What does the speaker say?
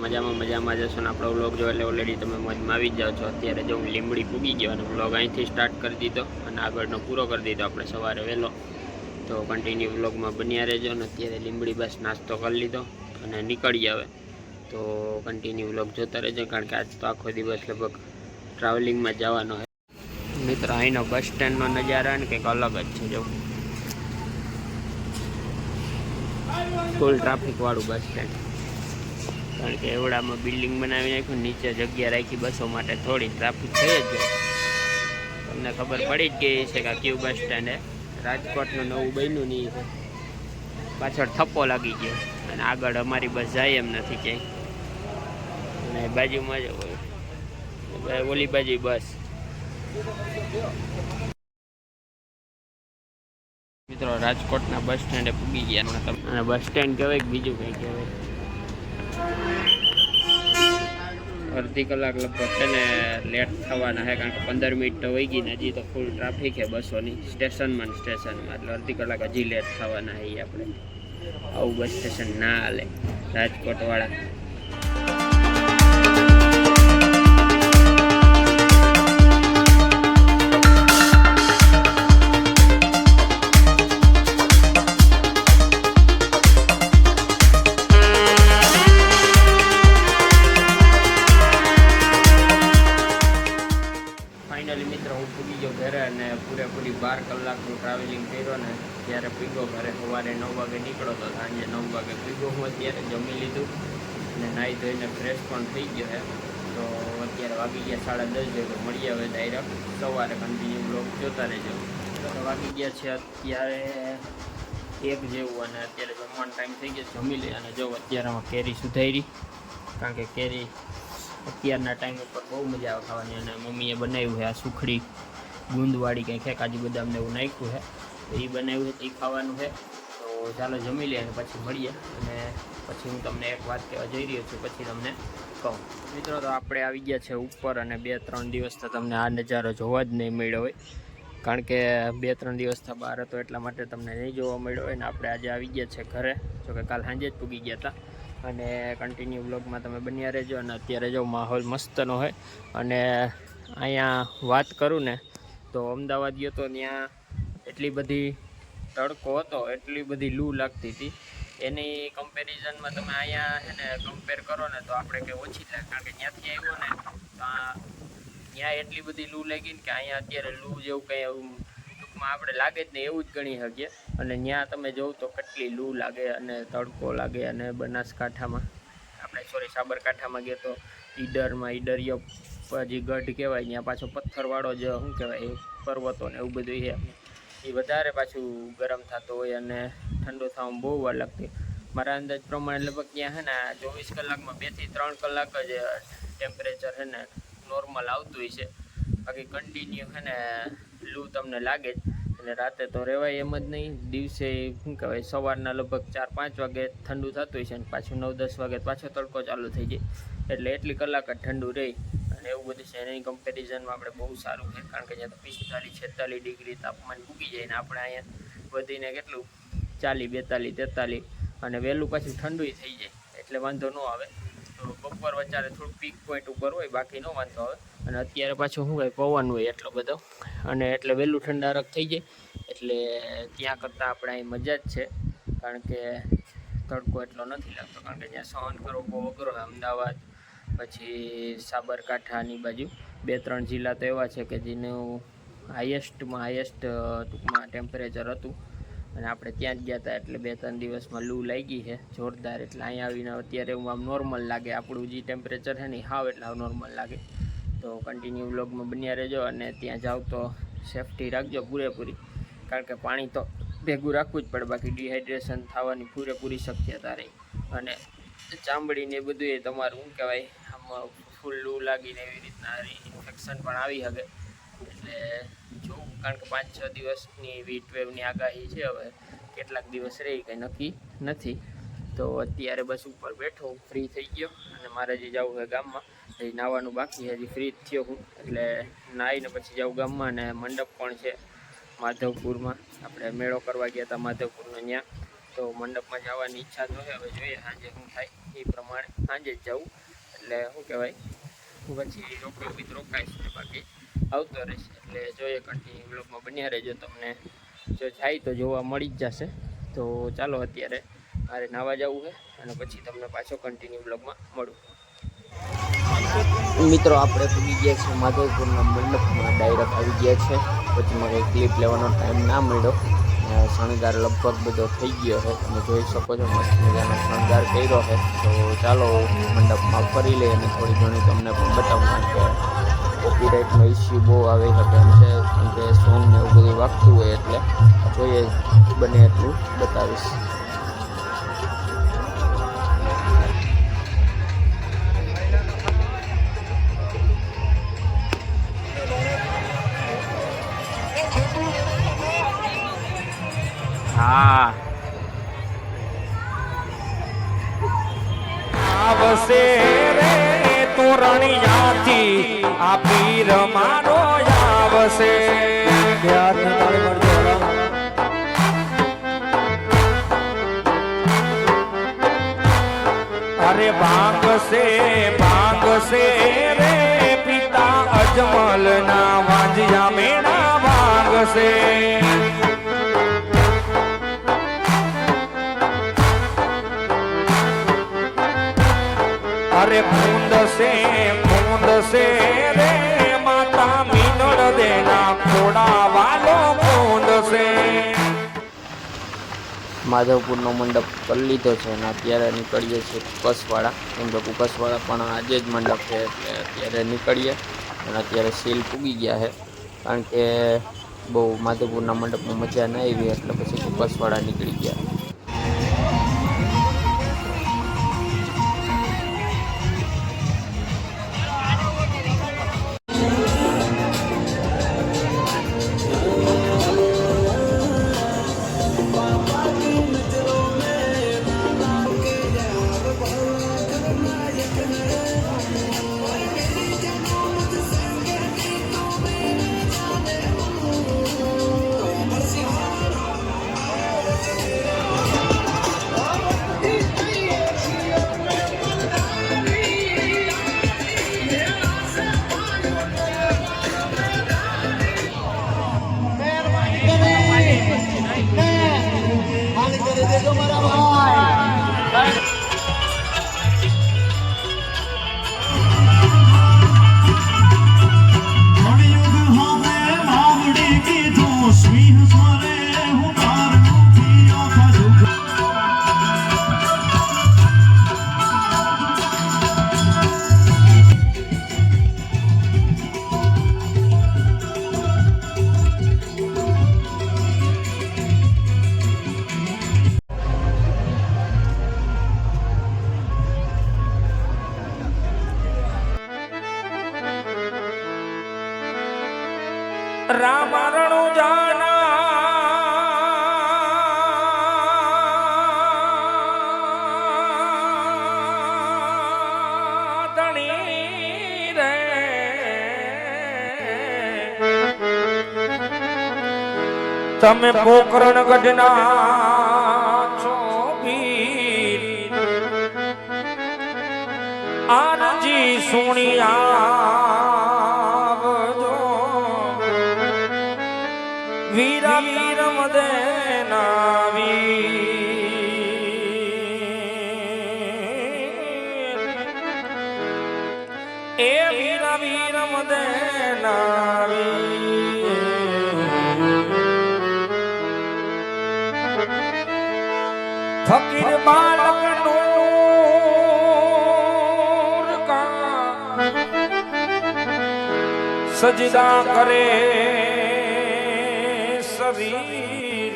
મજામાં જશો ને આપણો વ્લોગ જો એટલે ઓલરેડી તમે મોજમાં આવી જ જાઓ છો। અત્યારે જો હું લીંબડી પૂગી ગયો અને વ્લોગ અહીંથી સ્ટાર્ટ કરી દીધો અને આગળનો પૂરો કરી દીધો આપણે સવારે વહેલો। તો કન્ટિન્યુ વ્લોગમાં બન્યા રહેજો ને અત્યારે લીંબડી બસ નાસ્તો કરી લીધો અને નીકળી આવે તો કન્ટિન્યુ વ્લોગ જોતા રહેજો, કારણ કે આજ તો આખો દિવસ લગભગ ટ્રાવેલિંગમાં જવાનો છે। મિત્રો અહીંનો બસ સ્ટેન્ડનો નજારા ને કંઈક અલગ જ છે। જો ફૂલ ટ્રાફિકવાળું બસ સ્ટેન્ડ, કારણ કે એવડામાં બિલ્ડિંગ બનાવી નાખ્યું, નીચે જગ્યા રાખી બસો માટે, થોડી ટ્રાફિક થઈ જ જાય। તમને ખબર પડી જ ગઈ છે કે કયું બસ સ્ટેન્ડ છે, રાજકોટનું નવું બન્યું નહીં છે। પાછળ થપ્પો લાગી ગયો અને આગળ અમારી બસ જાય એમ નથી ક્યાંય, અને બાજુમાં જ ઓલી બાજુ બસ। મિત્રો રાજકોટના બસ સ્ટેન્ડે પૂગી ગયા અને બસ સ્ટેન્ડ કહેવાય કે બીજું કંઈ કહેવાય। અડધી કલાક લગભગ છે ને લેટ થવાના છે, કારણ કે 15 મિનિટ તો વહી ગઈ ને હજી તો ફૂલ ટ્રાફિક છે બસોની સ્ટેશનમાં એટલે અડધી કલાક હજી લેટ થવાના છે। આપણે આવું બસ સ્ટેશન ના હાલે રાજકોટવાળા। ફાઇનલી મિત્રો હું પૂગી ગયો ઘરે અને પૂરેપૂરી 12 કલાકનું ટ્રાવેલિંગ કર્યો ને ત્યારે પૂગ્યો ઘરે। સવારે 9 વાગે નીકળો તો સાંજે 9 વાગે પૂગ્યો હું। અત્યારે જમી લીધું અને નાહી ધોઈને ફ્રેશ પણ થઈ ગયો છે। તો અત્યારે વાગી ગયા 10:30 જેવું। મળીએ હવે ડાયરેક્ટ સવારે કન્ટિન્યુ બ્લોગ જોતા રહેજો। તો વાગી ગયા છે અત્યારે 1 જેવું અને અત્યારે જમવાનો ટાઈમ થઈ ગયો। જમી લે અને જો અત્યારમાં કેરી સુધારી, કારણ કે કેરી અત્યારના ટાઈમ ઉપર બહુ મજા આવે ખાવાની, અને મમ્મીએ બનાવ્યું છે આ સુખડી ગુંદવાળી કંઈ છે, કાજુ બદામને એવું નાખ્યું છે, તો એ બનાવ્યું છે, એ ખાવાનું છે। તો ચાલો જમી લઈએ અને પછી મળીએ, અને પછી હું તમને એક વાત કહેવા જઈ રહ્યો છું, પછી તમને કહું। મિત્રો તો આપણે આવી ગયા છે ઉપર, અને 2-3 દિવસ તો તમને આ નજારો જોવા જ નહીં મળ્યો હોય, કારણ કે 2-3 દિવસથી બહાર હતો એટલા માટે તમને નહીં જોવા મળ્યો હોય ને। આપણે આજે આવી ગયા છે ઘરે, જોકે કાલ સાંજે જ પૂગી ગયા હતા, અને કન્ટિન્યુ બ્લોગમાં તમે બન્યા રહેજો। અને અત્યારે જો માહોલ મસ્તનો હોય, અને અહીંયા વાત કરું ને તો અમદાવાદ ગયો તો ત્યાં એટલી બધી તડકો હતો, એટલી બધી લૂ લાગતી હતી, એની કમ્પેરિઝનમાં તમે અહીંયા છે ને કમ્પેર કરો ને તો આપણે કંઈ ઓછી લાગે, કારણ કે ત્યાંથી આવ્યો ને તો ત્યાં એટલી બધી લૂ લાગી ને કે અહીંયા અત્યારે લૂ જેવું કંઈ એવું ટૂંકમાં આપણે લાગે જ નહીં એવું જ ગણી શકીએ। અને ત્યાં તમે જોવ તો કેટલી લૂ લાગે અને તડકો લાગે। અને બનાસકાંઠામાં આપણે સાબરકાંઠામાં ગયો તો ઈડરિયો જે ગઢ કહેવાય, ત્યાં પાછો પથ્થરવાળો જ શું કહેવાય પર્વતો ને એવું બધું છે, એ વધારે પાછું ગરમ થતું હોય અને ઠંડુ થવામાં બહુ વાર લાગતી। મારા અંદાજ પ્રમાણે લગભગ ત્યાં છે ને 24 કલાકમાં 2 થી 3 કલાક જ ટેમ્પરેચર છે ને નોર્મલ આવતું હોય છે, બાકી કન્ટિન્યુ છે ને લૂ તમને લાગે જ। અને રાતે તો રહેવાય એમ જ નહીં, દિવસે શું કહેવાય સવારના લગભગ 4-5 વાગે ઠંડુ થતું હોય છે, અને પાછું 9-10 વાગે પાછો તડકો ચાલુ થઈ જાય, એટલે એટલી કલાક જ ઠંડુ રહે। અને એવું બધું છે, એની કમ્પેરિઝનમાં આપણે બહુ સારું છે, કારણ કે જ્યાં તો 45-46 ડિગ્રી તાપમાન પૂગી જાય ને આપણે અહીંયા વધીને કેટલું 40-42-43, અને વહેલું પાછું ઠંડુ થઈ જાય, એટલે વાંધો ન આવે। તો બપોર વચ્ચે થોડું પીક પોઈન્ટ ઉપર હોય, બાકી ન વાંધો આવે। અને અત્યારે પાછું શું હોય પવન હોય એટલો બધો, અને એટલે વહેલું ઠંડારક થઈ જાય, એટલે ત્યાં કરતાં આપણે અહીં મજા જ છે, કારણ કે તડકો એટલો નથી લાગતો, કારણ કે ત્યાં સહન કરવો બહુ અઘરો હોય। અમદાવાદ પછી સાબરકાંઠાની બાજુ 2-3 જિલ્લા તો એવા છે કે જેનું હાઈએસ્ટમાં હાઈએસ્ટ ટૂંકમાં ટેમ્પરેચર હતું, અને આપણે ત્યાં જ ગયા હતા, એટલે 2-3 દિવસમાં લૂ લાગી છે જોરદાર। એટલે અહીંયા આવીને અત્યારે હું આમ નોર્મલ લાગે, આપણું જે ટેમ્પરેચર છે ને હાવ એટલે હાવ નોર્મલ લાગે। તો કન્ટિન્યુ વ્લોગમાં બન્યા રહેજો, અને ત્યાં જાઓ તો સેફટી રાખજો પૂરેપૂરી, કારણ કે પાણી તો ભેગું રાખવું જ પડે, બાકી ડિહાઇડ્રેશન થવાની પૂરેપૂરી શક્યતા રહી। અને ચામડીને એ બધું એ તમારું શું કહેવાય આમ ફૂલ લૂ લાગીને એવી રીતના ઇન્ફેક્શન પણ આવી શકે, એટલે જોવું, કારણ કે 5-6 દિવસની હીટ વેવની આગાહી છે, હવે કેટલાક દિવસ રહી કંઈ નક્કી નથી। તો અત્યારે બસ ઉપર બેઠો ફ્રી થઈ ગયો, અને મારે જે જવું છે ગામમાં, હજી નાહવાનું બાકી છે, હજી ફ્રી જ થયો હું, એટલે નાહીને પછી જાઉં ગામમાં। અને મંડપ પણ છે માધવપુરમાં, આપણે મેળો કરવા ગયા હતા માધવપુરનો, ત્યાં તો મંડપમાં જવાની ઈચ્છા તો છે, હવે જોઈએ સાંજે શું થાય એ પ્રમાણે સાંજે જ જવું. એટલે શું કહેવાય, પછી રોકાઈશ ને બાકી આવતો રહીશ. એટલે જોઈએ કન્ટિન્યુ બ્લોગમાં બન્યા રહેજો, તમને જો જાય તો જોવા મળી જ જશે. તો ચાલો અત્યારે મારે નાવા જવું છે અને પછી તમને પાછો કન્ટિન્યુ બ્લોગમાં મળું. મિત્રો આપણે પૂગી ગયા છે માધવપુરના મંડપમાં, ડાયરેક્ટ આવી ગયા છે. પછી મારે ક્લિપ લેવાનો ટાઈમ ના મળ્યો. શણગાર લગભગ બધો થઈ ગયો છે, તમે જોઈ શકો છો મસ્ત મજાનો શણગાર કર્યો છે. તો ચાલો મંડપમાં ફરી લઈએ અને થોડી ઘણી તમને પણ બતાવું, કારણ કે કોપીરાઇટનો ઇસ્યુ બહુ આવી શકે એમ છે, કારણ કે સોંગ ને એવું બધું વાગતું હોય. એટલે જોઈએ બને એટલું બતાવીશ. હા આવશે રે તોરણિયાથી આ પીર મારો આવશે. અરે ભાંગશે રે પિતા અજમલ ના વાંજિયા મેળા ભાંગશે. અરે ફૂંદશે રે માતા મીનળ દેના ખોડા વાલો ફૂંદશે. માધવપુરનો મંડપ કરી લીધો છે અને અત્યારે નીકળીએ છીએ કુકસવાડા. કેમ કે કુકસવાડા પણ આજે જ મંડપ છે, એટલે અત્યારે નીકળીએ. અને અત્યારે સીલ પૂગી ગયા છે, કારણ કે બહુ માધવપુરના મંડપમાં મજા ના આવી, એટલે પછી કુકસવાડા નીકળી ગયા. રામ રણુ જાના ધણી રે તમે પોકરણ ગઢના છો વીર આરજી સુણિયા વીરા વીર મદેના વીર એ વીરા વીર મદેના વીર ફકીર બાલક નૂર કા સજદા કરે શરીર